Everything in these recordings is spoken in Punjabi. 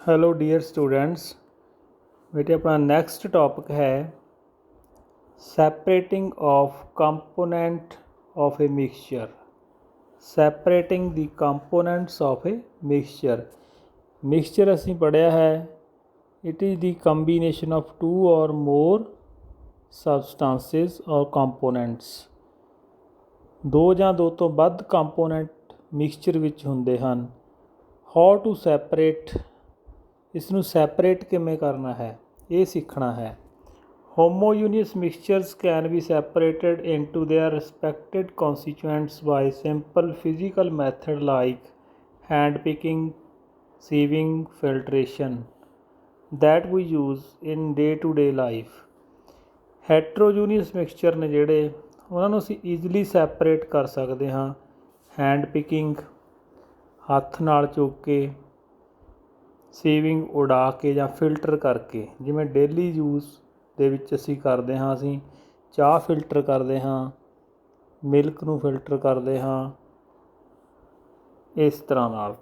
Hello dear students. बेटे अपना नेक्स्ट टॉपिक है separating of component of a mixture. Separating the components of a mixture असीं पढ़िया है it is the combination of two और मोर सबसटांसिस और कंपोनेंट्स। दो ਜਾਂ ਦੋ ਤੋਂ ਵੱਧ ਕੰਪੋਨੈਂਟ ਮਿਕਸਚਰ ਵਿੱਚ ਹੁੰਦੇ ਹਨ। ਹਾਊ ਟੂ ਸੈਪਰੇਟ, ਇਸ ਨੂੰ ਸੈਪਰੇਟ ਕਿਵੇਂ ਕਰਨਾ ਹੈ ਇਹ ਸਿੱਖਣਾ ਹੈ। Homogeneous mixtures can be separated into their respected constituents by simple physical method like hand picking, sieving, filtration that we use in day-to-day life। Heterogeneous mixture ਨੇ ਜਿਹੜੇ ਉਹਨਾਂ ਨੂੰ ਅਸੀਂ ਈਜ਼ਲੀ ਸੈਪਰੇਟ ਕਰ ਸਕਦੇ ਹਾਂ ਹੈਂਡ ਪਿਕਿੰਗ, ਹੱਥ ਨਾਲ ਚੁੱਕ ਕੇ, ਸੀਵਿੰਗ ਉਡਾ ਕੇ ਜਾਂ ਫਿਲਟਰ ਕਰਕੇ। ਜਿਵੇਂ ਡੇਲੀ ਯੂਜ਼ ਦੇ ਵਿੱਚ ਅਸੀਂ ਕਰਦੇ ਹਾਂ, ਅਸੀਂ ਚਾਹ ਫਿਲਟਰ ਕਰਦੇ ਹਾਂ, ਮਿਲਕ ਨੂੰ ਫਿਲਟਰ ਕਰਦੇ ਹਾਂ, ਇਸ ਤਰ੍ਹਾਂ ਨਾਲ।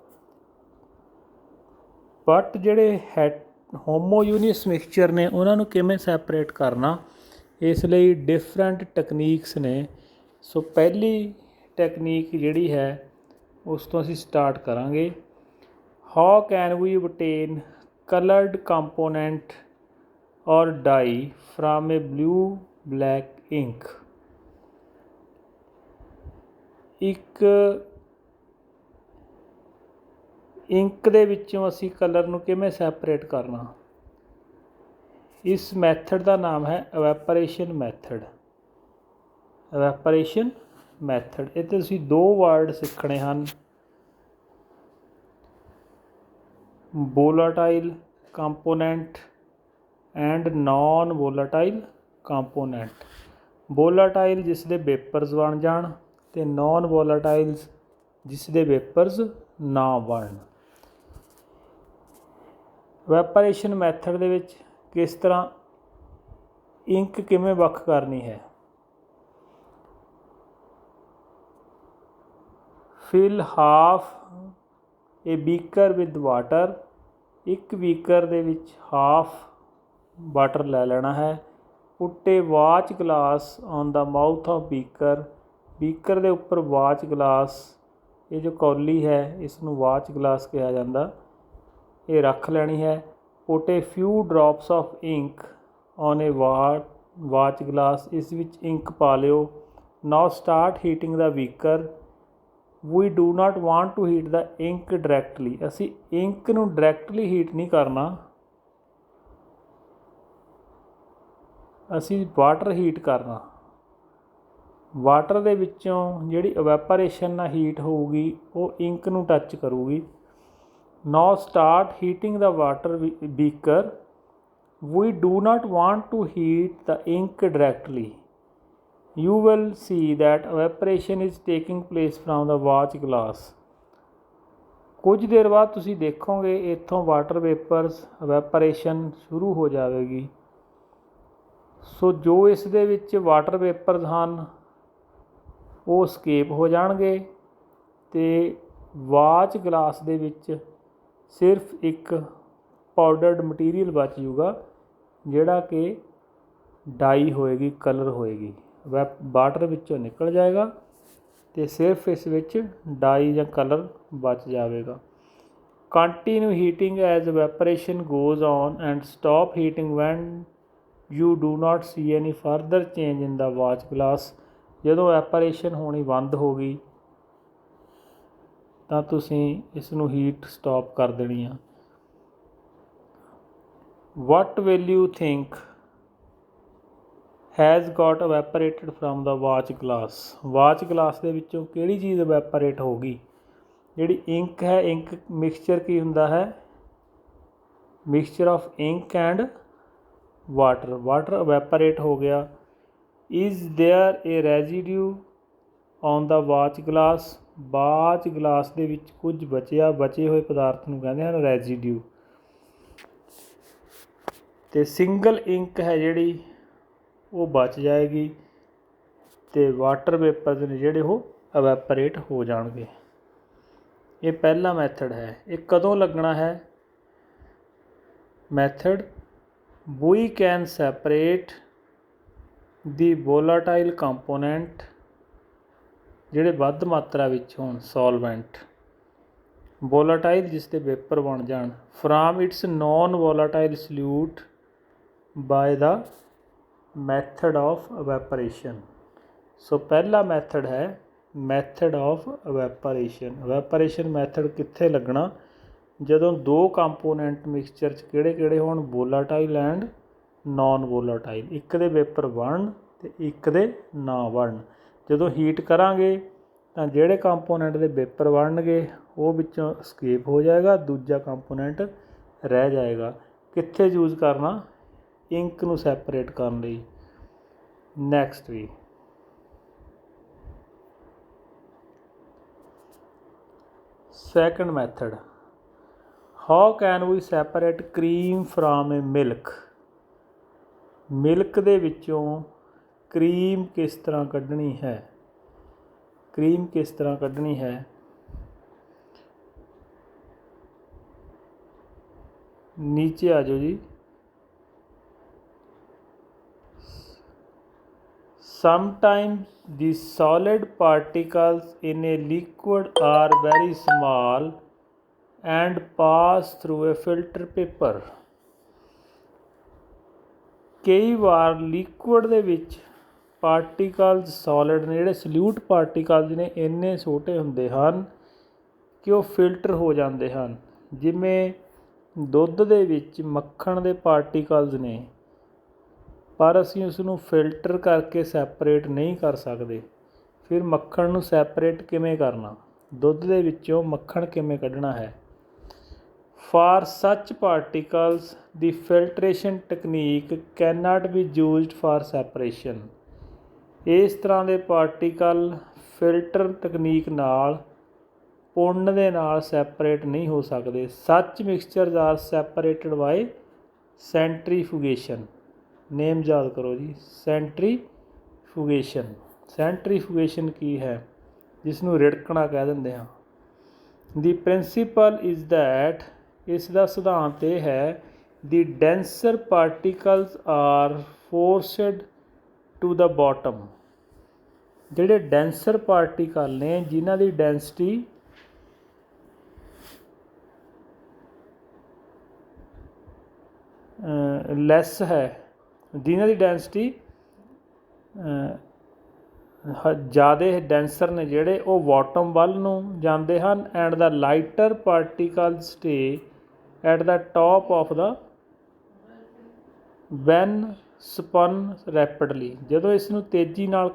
ਬਟ ਜਿਹੜੇ ਹੋਮੋਯੂਨੀਅਸ ਮਿਕਸਚਰ ਨੇ ਉਹਨਾਂ ਨੂੰ ਕਿਵੇਂ ਸੈਪਰੇਟ ਕਰਨਾ, ਇਸ ਲਈ ਡਿਫਰੈਂਟ ਟੈਕਨੀਕਸ ਨੇ। ਸੋ ਪਹਿਲੀ ਟੈਕਨੀਕ ਜਿਹੜੀ ਹੈ ਉਸ ਤੋਂ ਅਸੀਂ ਸਟਾਰਟ ਕਰਾਂਗੇ। How can we obtain colored component or dye from a blue black ink। ਇੱਕ ਇੰਕ ਦੇ ਵਿੱਚੋਂ ਅਸੀਂ ਕਲਰ ਨੂੰ ਕਿਵੇਂ ਸੈਪਰੇਟ ਕਰਨਾ, ਇਸ ਮੈਥਡ ਦਾ ਨਾਮ ਹੈ ਇਵੈਪਰੇਸ਼ਨ ਮੈਥਡ। ਇਵੈਪਰੇਸ਼ਨ ਮੈਥਡ, ਇਹ 'ਤੇ ਤੁਸੀਂ ਦੋ ਵਰਡ ਸਿੱਖਣੇ ਹਨ, ਵੋਲਾਟਾਈਲ ਕੰਪੋਨੈਂਟ ਐਂਡ ਨਾਨ ਵੋਲਾਟਾਈਲ ਕੰਪੋਨੈਂਟ। ਵੋਲਾਟਾਈਲ ਜਿਸ ਦੇ ਵੇਪਰਸ ਬਣ ਜਾਣ ਅਤੇ ਨਾਨ ਵੋਲਾਟਾਈਲਸ ਜਿਸ ਦੇ ਵੇਪਰਸ ਨਾ ਬਣਨ। ਵੈਪਰੇਸ਼ਨ ਮੈਥਡ ਦੇ ਵਿੱਚ ਕਿਸ ਤਰ੍ਹਾਂ ਇੰਕ ਕਿਵੇਂ ਵੱਖ ਕਰਨੀ ਹੈ। Fill half a beaker with water, ਇੱਕ ਬੀਕਰ ਦੇ ਵਿੱਚ ਹਾਫ ਵਾਟਰ ਲੈ ਲੈਣਾ ਹੈ। Put a watch glass on the mouth of beaker, beaker ਦੇ ਉੱਪਰ ਵਾਚ ਗਲਾਸ, ਇਹ ਜੋ ਕੌਲੀ ਹੈ ਇਸ ਨੂੰ ਵਾਚ ਗਲਾਸ ਕਿਹਾ ਜਾਂਦਾ, ਇਹ ਰੱਖ ਲੈਣੀ ਹੈ। Put a few drops of ink on a watch glass, ਇਸ ਵਿੱਚ ਇੰਕ ਪਾ ਲਿਓ। Now start heating the beaker. We do not want to heat the ink directly, ਅਸੀਂ ਇੰਕ ਨੂੰ ਡਾਇਰੈਕਟਲੀ ਹੀਟ ਨਹੀਂ ਕਰਨਾ, ਅਸੀਂ ਵਾਟਰ ਹੀਟ ਕਰਨਾ। ਵਾਟਰ ਦੇ ਵਿੱਚੋਂ ਜਿਹੜੀ ਇਵੈਪਰੇਸ਼ਨ ਨਾਲ ਹੀਟ ਹੋਊਗੀ ਉਹ ਇੰਕ ਨੂੰ ਟੱਚ ਕਰੂਗੀ। Now start heating the water beaker. We do not want to heat the ink directly, you will see that evaporation is taking place from the watch glass। ਕੁਝ ਦੇਰ ਬਾਅਦ ਤੁਸੀਂ ਦੇਖੋਗੇ ਇੱਥੋਂ ਵਾਟਰ ਵੇਪਰਸ ਇਵੈਪਰੇਸ਼ਨ ਸ਼ੁਰੂ ਹੋ ਜਾਵੇਗੀ। ਸੋ ਜੋ ਇਸ ਦੇ ਵਿੱਚ ਵਾਟਰ ਵੇਪਰਸ ਹਨ ਉਹ ਸਕੇਪ ਹੋ ਜਾਣਗੇ ਅਤੇ ਵਾਚ ਗਲਾਸ ਦੇ ਵਿੱਚ ਸਿਰਫ ਇੱਕ ਪਾਊਡਰਡ ਮਟੀਰੀਅਲ ਬਚ ਜੂਗਾ ਜਿਹੜਾ ਕਿ ਡਾਈ ਹੋਏਗੀ, ਕਲਰ ਹੋਏਗੀ। ਵਾਟਰ ਵਿੱਚੋਂ ਨਿਕਲ ਜਾਏਗਾ ਅਤੇ ਸਿਰਫ ਇਸ ਵਿੱਚ ਡਾਈ ਜਾਂ ਕਲਰ ਬਚ ਜਾਵੇਗਾ। Continue heating as evaporation goes on and stop heating when you do not see any further change in the watch glass. ਜਦੋਂ ਐਪਰੇਸ਼ਨ ਹੋਣੀ ਬੰਦ ਹੋ ਗਈ ਤਾਂ ਤੁਸੀਂ ਇਸ ਨੂੰ ਹੀਟ ਸਟਾਪ ਕਰ ਦੇਣੀ ਆ। What will you think has got evaporated from the watch glass. Watch glass ਦੇ ਵਿੱਚੋਂ ਕਿਹੜੀ ਚੀਜ਼ ਇਵੈਪਰੇਟ ਹੋ ਗਈ? ਜਿਹੜੀ ਇੰਕ ਹੈ, ਇੰਕ ਮਿਕਸਚਰ ਕੀ ਹੁੰਦਾ ਹੈ? Mixture of ink and water. Water evaporate ਹੋ ਗਿਆ। Is there a residue on the watch glass. Watch glass ਦੇ ਵਿੱਚ ਕੁਝ ਬਚੇ ਹੋਏ ਪਦਾਰਥ ਨੂੰ ਕਹਿੰਦੇ ਹਨ ਰੈਜ਼ੀਡਿਊ। ਅਤੇ ਸਿੰਗਲ ਇੰਕ ਹੈ ਜਿਹੜੀ ਉਹ ਬਚ ਜਾਏਗੀ ਅਤੇ ਵਾਟਰ ਵੇਪਰਸ ਨੇ ਜਿਹੜੇ ਉਹ ਇਵੈਪਰੇਟ ਹੋ ਜਾਣਗੇ। ਇਹ ਪਹਿਲਾ ਮੈਥਡ ਹੈ। ਇਹ ਕਦੋਂ ਲੱਗਣਾ ਹੈ? method, we can separate the volatile component ਜਿਹੜੇ ਵੱਧ ਮਾਤਰਾ ਵਿੱਚ ਹੋਣ solvent, volatile ਜਿਸ ਦੇ ਵੇਪਰ ਬਣ ਜਾਣ, from its non volatile solute by the method of evaporation। ਸੋ ਪਹਿਲਾ ਮੈਥਡ ਹੈ ਮੈਥਡ ਆਫ evaporation ਮੈਥਡ ਕਿੱਥੇ ਲੱਗਣਾ, ਜਦੋਂ ਦੋ ਕੰਪੋਨੈਂਟ ਮਿਕਸਚਰ 'ਚ ਕਿਹੜੇ ਹੋਣ, ਵੋਲਾਟਾਈਲ ਐਂਡ ਨੋਨ ਵੋਲਾਟਾਈਲ, ਇੱਕ ਦੇ ਵੇਪਰ ਬਣਨ ਅਤੇ ਇੱਕ ਦੇ ਨਾ ਬਣਨ। ਜਦੋਂ ਹੀਟ ਕਰਾਂਗੇ ਤਾਂ ਜਿਹੜੇ ਕੰਪੋਨੈਂਟ ਦੇ ਵੇਪਰ ਬਣਨਗੇ ਉਹ ਵਿੱਚੋਂ escape ਹੋ ਜਾਏਗਾ, ਦੂਜਾ ਕੰਪੋਨੈਂਟ ਰਹਿ ਜਾਏਗਾ। ਕਿੱਥੇ ਯੂਜ਼ ਕਰਨਾ, ਇੰਕ ਨੂੰ ਸੈਪਰੇਟ ਕਰਨ ਲਈ। Next we second method, how can we separate cream from a milk. Milk ਦੇ ਵਿੱਚੋਂ ਕਰੀਮ ਕਿਸ ਤਰ੍ਹਾਂ ਕੱਢਣੀ ਹੈ, ਕਰੀਮ ਕਿਸ ਤਰ੍ਹਾਂ ਕੱਢਣੀ ਹੈ। ਨੀਚੇ ਆ ਜਾਓ ਜੀ। Sometimes the solid particles in a liquid are very small and pass through a filter paper। ਕਈ ਵਾਰ ਲਿਕੁਇਡ ਦੇ ਵਿੱਚ ਪਾਰਟੀਕਲਸ ਸੋਲਿਡ ਨੇ, ਜਿਹੜੇ ਸਲਿਊਟ ਪਾਰਟੀਕਲਸ ਨੇ ਇੰਨੇ ਛੋਟੇ ਹੁੰਦੇ ਹਨ ਕਿ ਉਹ ਫਿਲਟਰ ਹੋ ਜਾਂਦੇ ਹਨ। ਜਿਵੇਂ ਦੁੱਧ ਦੇ ਵਿੱਚ ਮੱਖਣ ਦੇ ਪਾਰਟੀਕਲਸ ਨੇ, ਪਰ ਅਸੀਂ ਉਸ ਨੂੰ ਫਿਲਟਰ ਕਰਕੇ ਸੈਪਰੇਟ ਨਹੀਂ ਕਰ ਸਕਦੇ। ਫਿਰ ਮੱਖਣ ਨੂੰ ਸੈਪਰੇਟ ਕਿਵੇਂ ਕਰਨਾ, ਦੁੱਧ ਦੇ ਵਿੱਚੋਂ ਮੱਖਣ ਕਿਵੇਂ ਕੱਢਣਾ ਹੈ। ਫਾਰ ਸੱਚ particles the filtration technique can not be used for separation. ਇਸ ਤਰ੍ਹਾਂ ਦੇ ਪਾਰਟੀਕਲ ਫਿਲਟਰ ਤਕਨੀਕ ਨਾਲ, ਪੁੰਨ ਦੇ ਨਾਲ ਸੈਪਰੇਟ ਨਹੀਂ ਹੋ ਸਕਦੇ। ਸੱਚ ਮਿਕਸਚਰਸ ਆਰ ਸੈਪਰੇਟਡ ਬਾਏ ਸੈਂਟਰੀਫਿਊਗੇਸ਼ਨ। ਨੇਮ ਯਾਦ ਕਰੋ ਜੀ, ਸੈਂਟਰੀਫਿਊਗੇਸ਼ਨ। ਸੈਂਟਰੀਫਿਊਗੇਸ਼ਨ ਕੀ ਹੈ, ਜਿਸ ਨੂੰ ਰਿੜਕਣਾ ਕਹਿ ਦਿੰਦੇ ਹਾਂ। ਦੀ ਪ੍ਰਿੰਸੀਪਲ ਇਜ਼ ਦੈਟ, ਇਸ ਦਾ ਸਿਧਾਂਤ ਇਹ ਹੈ, the denser particles are forced to the bottom. ਜਿਹੜੇ ਡੈਂਸਰ ਪਾਰਟੀਕਲ ਨੇ, ਜਿਨ੍ਹਾਂ ਦੀ ਡੈਂਸਿਟੀ ਲੈਸ ਹੈ, ਜਿਨ੍ਹਾਂ ਦੀ ਡੈਂਸਿਟੀ ਜ਼ਿਆਦਾ ਡੈਂਸਰ ਨੇ ਜਿਹੜੇ, ਉਹ ਬਾਟਮ ਵੱਲ ਨੂੰ ਜਾਂਦੇ ਹਨ। And the lighter particle stay at the top of the when spun rapidly. ਜਦੋਂ ਇਸ ਨੂੰ ਤੇਜ਼ੀ ਨਾਲ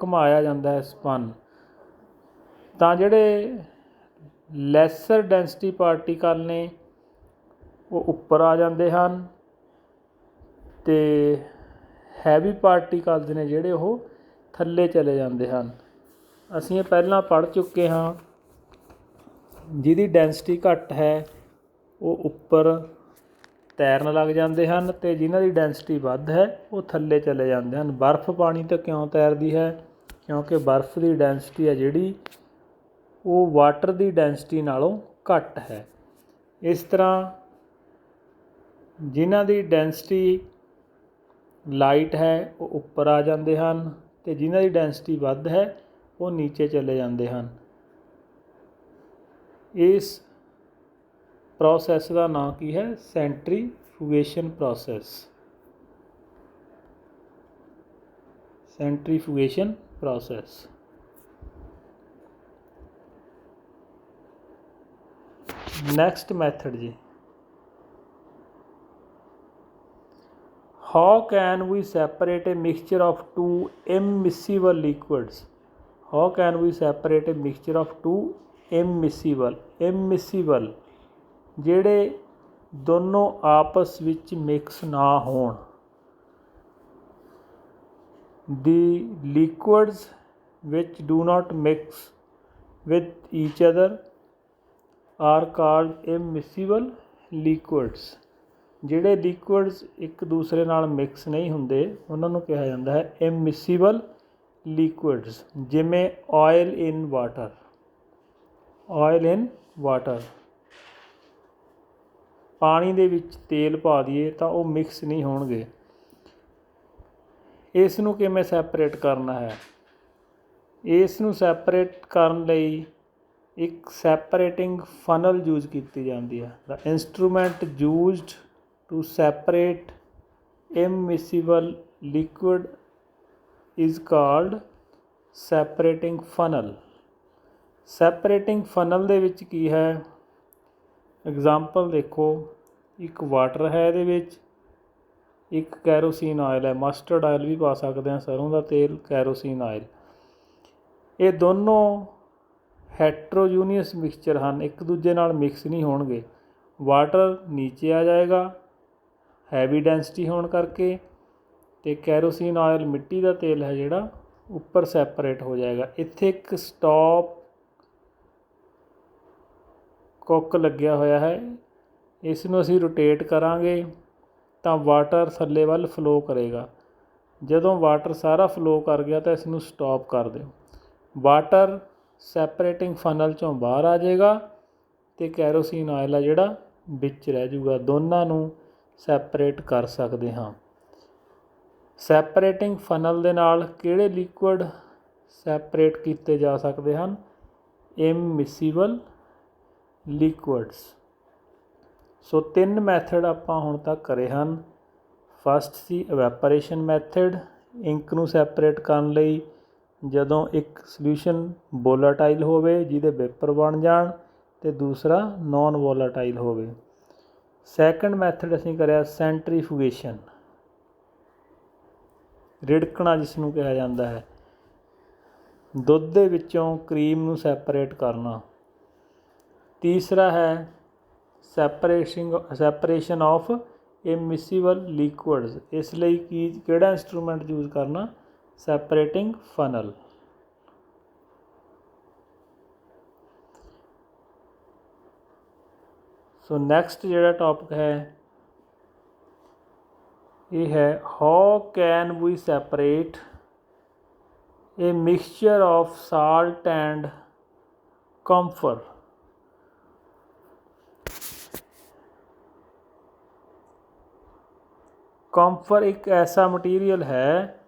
ਘੁਮਾਇਆ ਜਾਂਦਾ ਹੈ ਸਪਨ, ਤਾਂ ਜਿਹੜੇ ਲੈਸਰ ਡੈਂਸਿਟੀ ਪਾਰਟੀਕਲ ਨੇ ਉਹ ਉੱਪਰ ਆ ਜਾਂਦੇ ਹਨ, ਅਤੇ ਹੈਵੀ ਪਾਰਟੀਕਲਸ ਨੇ ਜਿਹੜੇ ਉਹ ਥੱਲੇ ਚਲੇ ਜਾਂਦੇ ਹਨ। ਅਸੀਂ ਇਹ ਪਹਿਲਾਂ ਪੜ੍ਹ ਚੁੱਕੇ ਹਾਂ। ਜਿਹਦੀ ਡੈਂਸਿਟੀ ਘੱਟ ਹੈ ਉਹ ਉੱਪਰ ਤੈਰਨ ਲੱਗ ਜਾਂਦੇ ਹਨ, ਅਤੇ ਜਿਨ੍ਹਾਂ ਦੀ ਡੈਂਸਿਟੀ ਵੱਧ ਹੈ ਉਹ ਥੱਲੇ ਚਲੇ ਜਾਂਦੇ ਹਨ। ਬਰਫ਼ ਪਾਣੀ 'ਤੇ ਕਿਉਂ ਤੈਰਦੀ ਹੈ, ਕਿਉਂਕਿ ਬਰਫ਼ ਦੀ ਡੈਂਸਿਟੀ ਹੈ ਜਿਹੜੀ ਉਹ ਵਾਟਰ ਦੀ ਡੈਂਸਿਟੀ ਨਾਲੋਂ ਘੱਟ ਹੈ। ਇਸ ਤਰ੍ਹਾਂ ਜਿਨ੍ਹਾਂ ਦੀ ਡੈਂਸਿਟੀ ਲਾਈਟ ਹੈ ਉਹ ਉੱਪਰ ਆ ਜਾਂਦੇ ਹਨ, ਅਤੇ ਜਿਨ੍ਹਾਂ ਦੀ ਡੈਂਸਿਟੀ ਵੱਧ ਹੈ ਉਹ ਨੀਚੇ ਚਲੇ ਜਾਂਦੇ ਹਨ। ਇਸ ਪ੍ਰੋਸੈਸ ਦਾ ਨਾਂ ਕੀ ਹੈ, ਸੈਂਟਰੀਫਿਊਗੇਸ਼ਨ ਪ੍ਰੋਸੈਸ। ਸੈਂਟਰੀਫਿਊਗੇਸ਼ਨ ਪ੍ਰੋਸੈਸ। ਨੈਕਸਟ ਮੈਥਡ ਜੀ, how can we separate a mixture of two immiscible liquids? How can we separate a mixture of two immiscible ਜਿਹੜੇ ਦੋਨੋਂ ਆਪਸ ਵਿੱਚ ਮਿਕਸ ਨਾ ਹੋਣ। The liquids which do not mix with each other are called immiscible liquids। ਜਿਹੜੇ ਲਿਕੁਇਡਸ ਇੱਕ ਦੂਸਰੇ ਨਾਲ ਮਿਕਸ ਨਹੀਂ ਹੁੰਦੇ ਉਹਨਾਂ ਨੂੰ ਕਿਹਾ ਜਾਂਦਾ ਹੈ ਇਮਿਸੀਬਲ ਲਿਕੁਇਡਸ। ਜਿਵੇਂ ਆਇਲ ਇਨ ਵਾਟਰ, ਆਇਲ ਇਨ ਵਾਟਰ। ਪਾਣੀ ਦੇ ਵਿੱਚ ਤੇਲ ਪਾ ਦਈਏ ਤਾਂ ਉਹ ਮਿਕਸ ਨਹੀਂ ਹੋਣਗੇ। ਇਸ ਨੂੰ ਕਿਵੇਂ ਸੈਪਰੇਟ ਕਰਨਾ ਹੈ? ਇਸ ਨੂੰ ਸੈਪਰੇਟ ਕਰਨ ਲਈ ਇੱਕ ਸੈਪਰੇਟਿੰਗ ਫਨਲ ਯੂਜ਼ ਕੀਤੀ ਜਾਂਦੀ ਹੈ। The instrument used to separate immiscible liquid is called separating funnel. Separating funnel ਦੇ ਵਿੱਚ ਕੀ ਹੈ? ਐਗਜ਼ਾਮਪਲ ਦੇਖੋ, ਇੱਕ ਵਾਟਰ ਹੈ, ਇਹਦੇ ਵਿੱਚ ਇੱਕ ਕੈਰੋਸੀਨ ਆਇਲ ਹੈ, ਮਸਟਰਡ ਆਇਲ ਵੀ ਪਾ ਸਕਦੇ ਹਾਂ, ਸਰੋਂ ਦਾ ਤੇਲ, ਕੈਰੋਸੀਨ ਆਇਲ। ਇਹ ਦੋਨੋਂ ਹੈਟਰੋਜੀਨੀਅਸ ਮਿਕਸਚਰ ਹਨ, ਇੱਕ ਦੂਜੇ ਨਾਲ ਮਿਕਸ ਨਹੀਂ ਹੋਣਗੇ। ਵਾਟਰ ਨੀਚੇ ਆ ਜਾਏਗਾ ਹੈਵੀ ਡੈਂਸਿਟੀ ਹੋਣ ਕਰਕੇ, ਅਤੇ ਕੈਰੋਸੀਨ ਆਇਲ ਮਿੱਟੀ ਦਾ ਤੇਲ ਹੈ ਜਿਹੜਾ ਉੱਪਰ ਸੈਪਰੇਟ ਹੋ ਜਾਏਗਾ। ਇੱਥੇ ਇੱਕ ਸਟੋਪ ਕੁੱਕ ਲੱਗਿਆ ਹੋਇਆ ਹੈ, ਇਸ ਨੂੰ ਅਸੀਂ ਰੋਟੇਟ ਕਰਾਂਗੇ ਤਾਂ ਵਾਟਰ ਥੱਲੇ ਵੱਲ ਫਲੋ ਕਰੇਗਾ। ਜਦੋਂ ਵਾਟਰ ਸਾਰਾ ਫਲੋ ਕਰ ਗਿਆ ਤਾਂ ਇਸ ਨੂੰ ਸਟੋਪ ਕਰ ਦਿਓ। ਵਾਟਰ ਸੈਪਰੇਟਿੰਗ ਫਨਲ 'ਚੋਂ ਬਾਹਰ ਆ ਜਾਏਗਾ ਅਤੇ ਕੈਰੋਸੀਨ ਆਇਲ ਆ ਜਿਹੜਾ ਵਿੱਚ ਰਹਿ ਜੂਗਾ। ਦੋਨਾਂ ਨੂੰ ਸੈਪਰੇਟ ਕਰ ਸਕਦੇ ਹਾਂ। ਸੈਪਰੇਟਿੰਗ ਫਨਲ ਦੇ ਨਾਲ ਕਿਹੜੇ ਲਿਕੁਇਡ ਸੈਪਰੇਟ ਕੀਤੇ ਜਾ ਸਕਦੇ ਹਨ? ਇਮਿਸਿਬਲ ਲਿਕੁਇਡਸ। ਸੋ 3 ਮੈਥਡ ਆਪਾਂ ਹੁਣ ਤੱਕ ਕਰੇ ਹਨ। ਫਸਟ ਸੀ ਇਵੈਪੋਰੇਸ਼ਨ ਮੈਥਡ, ਇੰਕ ਨੂੰ ਸੈਪਰੇਟ ਕਰਨ ਲਈ ਜਦੋਂ ਇੱਕ ਸਲਿਊਸ਼ਨ ਵੋਲਾਟਾਈਲ ਹੋਵੇ ਜਿਹਦੇ ਵੇਪਰ ਬਣ ਜਾਣ, ਅਤੇ ਦੂਸਰਾ ਨੋਨ ਵੋਲਾਟਾਈਲ ਹੋਵੇ। ਸੈਕੰਡ ਮੈਥਡ ਅਸੀਂ ਕਰਿਆ ਸੈਂਟਰੀਫੂਗੇਸ਼ਨ, ਰਿੜਕਣਾ ਜਿਸ ਨੂੰ ਕਿਹਾ ਜਾਂਦਾ ਹੈ। ਦੁੱਧ ਦੇ ਵਿੱਚੋਂ ਕਰੀਮ ਨੂੰ ਸੈਪਰੇਟ ਕਰਨਾ। ਤੀਸਰਾ ਹੈ ਸੈਪਰੇਸ਼ਨ ਆਫ ਇਮਿਸਿਬਲ ਲਿਕੁਇਡਸ। ਇਸ ਲਈ ਕਿਹੜਾ ਇੰਸਟਰੂਮੈਂਟ ਯੂਜ਼ ਕਰਨਾ? Separating funnel. ਸੋ ਨੈਕਸਟ ਜਿਹੜਾ ਟੋਪਿਕ ਹੈ ਇਹ ਹੈ how can we separate a mixture of salt and camphor. Camphor ਇੱਕ ਐਸਾ ਮਟੀਰੀਅਲ ਹੈ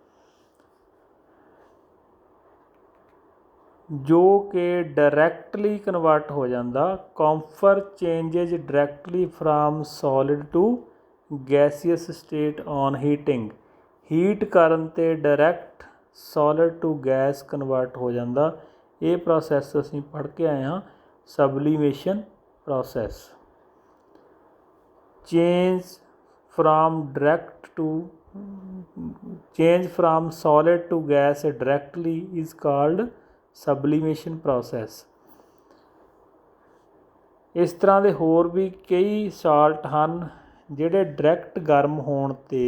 ਜੋ ਕਿ ਡਾਇਰੈਕਟਲੀ ਕਨਵਰਟ ਹੋ ਜਾਂਦਾ। Camphor changes directly from solid to gaseous state on heating. Heat ਕਰਨ 'ਤੇ direct solid to gas convert ਹੋ ਜਾਂਦਾ। ਇਹ ਪ੍ਰੋਸੈਸ ਅਸੀਂ ਪੜ੍ਹ ਕੇ ਆਏ ਹਾਂ, sublimation process. Change from solid to gas directly is called sublimation process। ਇਸ ਤਰ੍ਹਾਂ ਦੇ ਹੋਰ ਵੀ ਕਈ ਸਾਲਟ ਹਨ ਜਿਹੜੇ ਡਾਇਰੈਕਟ ਗਰਮ ਹੋਣ 'ਤੇ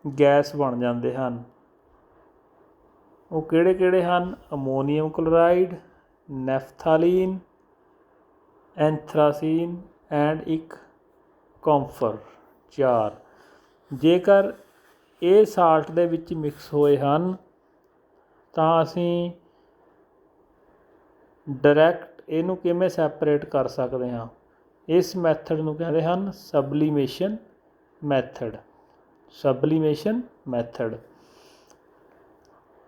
ਗੈਸ ਬਣ ਜਾਂਦੇ ਹਨ। ਉਹ ਕਿਹੜੇ ਕਿਹੜੇ ਹਨ? ਅਮੋਨੀਅਮ ਕਲੋਰਾਈਡ, ਨੈਫਥਾਲੀਨ, ਐਂਥਰਾਸੀਨ ਐਂਡ ਇੱਕ ਕੰਫਰ। 4 ਜੇਕਰ ਇਹ ਸਾਲਟ ਦੇ ਵਿੱਚ ਮਿਕਸ ਹੋਏ ਹਨ ਤਾਂ ਅਸੀਂ ਡਾਇਰੈਕਟ ਇਹਨੂੰ ਕਿਵੇਂ ਸੈਪਰੇਟ ਕਰ ਸਕਦੇ ਹਾਂ? ਇਸ ਮੈਥਡ ਨੂੰ ਕਹਿੰਦੇ ਹਨ ਸਬਲੀਮੇਸ਼ਨ ਮੈਥਡ। ਸਬਲੀਮੇਸ਼ਨ ਮੈਥਡ।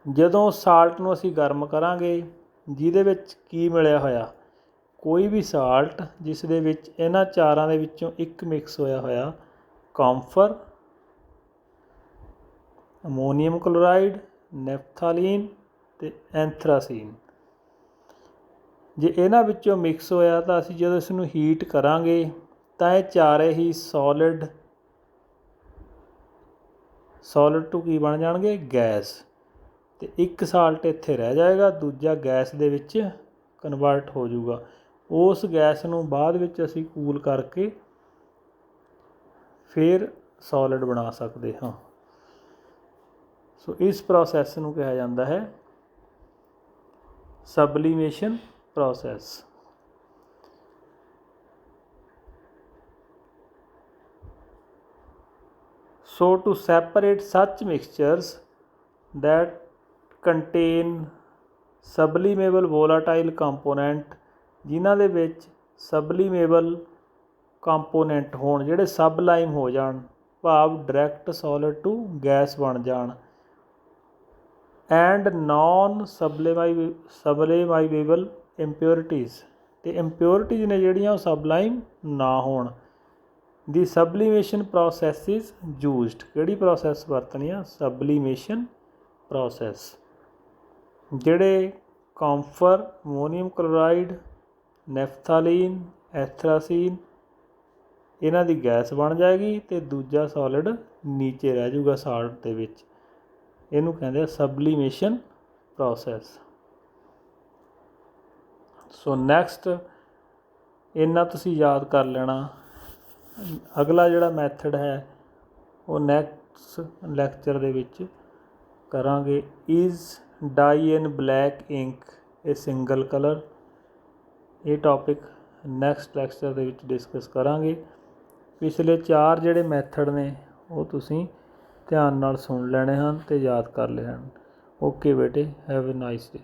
ਜਦੋਂ ਸਾਲਟ ਨੂੰ ਅਸੀਂ ਗਰਮ ਕਰਾਂਗੇ, ਜਿਹਦੇ ਵਿੱਚ ਕੀ ਮਿਲਿਆ ਹੋਇਆ? ਕੋਈ ਵੀ ਸਾਲਟ ਜਿਸ ਦੇ ਵਿੱਚ ਇਹਨਾਂ ਚਾਰਾਂ ਦੇ ਵਿੱਚੋਂ ਇੱਕ ਮਿਕਸ ਹੋਇਆ ਹੋਇਆ, ਕੰਫਰ, ਅਮੋਨੀਅਮ ਕਲੋਰਾਈਡ, ਨੈਫਥਾਲੀਨ ਅਤੇ ਐਂਥਰਾਸੀਨ। ਜੇ ਇਹਨਾਂ ਵਿੱਚੋਂ ਮਿਕਸ ਹੋਇਆ ਤਾਂ ਅਸੀਂ ਜਦੋਂ ਇਸ ਨੂੰ ਹੀਟ ਕਰਾਂਗੇ ਤਾਂ ਇਹ ਚਾਰੇ ਹੀ ਸੋਲਿਡ ਟੂ ਕੀ ਬਣ ਜਾਣਗੇ? ਗੈਸ। ਅਤੇ ਇੱਕ ਸਾਲਟ ਇੱਥੇ ਰਹਿ ਜਾਏਗਾ, ਦੂਜਾ ਗੈਸ ਦੇ ਵਿੱਚ ਕਨਵਰਟ ਹੋ ਜਾਊਗਾ। ਉਸ ਗੈਸ ਨੂੰ ਬਾਅਦ ਵਿੱਚ ਅਸੀਂ ਕੂਲ ਕਰਕੇ ਫਿਰ ਸੋਲਿਡ ਬਣਾ ਸਕਦੇ ਹਾਂ। ਸੋ ਇਸ ਪ੍ਰੋਸੈਸ ਨੂੰ ਕਿਹਾ ਜਾਂਦਾ ਹੈ ਸਬਲੀਮੇਸ਼ਨ process। So to separate such mixtures that contain sublimable volatile component, ਜਿਨ੍ਹਾਂ ਦੇ ਵਿੱਚ sublimable ਕੰਪੋਨੈਂਟ ਹੋਣ ਜਿਹੜੇ ਸਬਲਾਈਮ ਹੋ ਜਾਣ, ਭਾਵ ਡਾਇਰੈਕਟ ਸੋਲਿਡ ਟੂ ਗੈਸ ਬਣ ਜਾਣ। ਐਂਡ ਨੋਨ ਸਬਲੇਮਾਈਬਲ ਇੰਪਿਓਰਿਟੀਜ਼, ਅਤੇ ਇੰਪਿਓਰਿਟੀਜ਼ ਨੇ ਜਿਹੜੀਆਂ ਉਹ ਸਬਲਾਈਮ ਨਾ ਹੋਣ। ਦੀ ਸਬਲੀਮੇਸ਼ਨ ਪ੍ਰੋਸੈਸ ਇਜ਼ ਯੂਜ਼ਡ, ਕਿਹੜੀ ਪ੍ਰੋਸੈਸ ਵਰਤਣੀ ਆ? ਸਬਲੀਮੇਸ਼ਨ ਪ੍ਰੋਸੈਸ। ਜਿਹੜੇ ਕੌਂਫਰ, ਅਮੋਨੀਅਮ ਕਲੋਰਾਈਡ, ਨੈਫਥਾਲੀਨ, ਐਥਰਾਸੀਨ, ਇਹਨਾਂ ਦੀ ਗੈਸ ਬਣ ਜਾਏਗੀ ਅਤੇ ਦੂਜਾ ਸੋਲਿਡ ਨੀਚੇ ਰਹਿ ਜਾਊਗਾ ਸਾਲਟ ਦੇ ਵਿੱਚ। ਇਹਨੂੰ ਕਹਿੰਦੇ ਆ ਸਬਲੀਮੇਸ਼ਨ ਪ੍ਰੋਸੈਸ। ਸੋ ਨੈਕਸਟ ਇੰਨਾ ਤੁਸੀਂ ਯਾਦ ਕਰ ਲੈਣਾ। ਅਗਲਾ ਜਿਹੜਾ ਮੈਥਡ ਹੈ ਉਹ ਨੈਕਸਟ ਲੈਕਚਰ ਦੇ ਵਿੱਚ ਕਰਾਂਗੇ। Is dye in black ink a single colour, ਇਹ ਟੌਪਿਕ ਨੈਕਸਟ ਲੈਕਚਰ ਦੇ ਵਿੱਚ ਡਿਸਕਸ ਕਰਾਂਗੇ। ਪਿਛਲੇ 4 ਜਿਹੜੇ ਮੈਥਡ ਨੇ ਉਹ ਤੁਸੀਂ ਧਿਆਨ ਨਾਲ ਸੁਣ ਲੈਣੇ ਹਨ ਅਤੇ ਯਾਦ ਕਰ ਲਏ ਹਨ। ਓਕੇ ਬੇਟੇ, ਹੈਵ ਅ ਨਾਈਸ ਡੇ।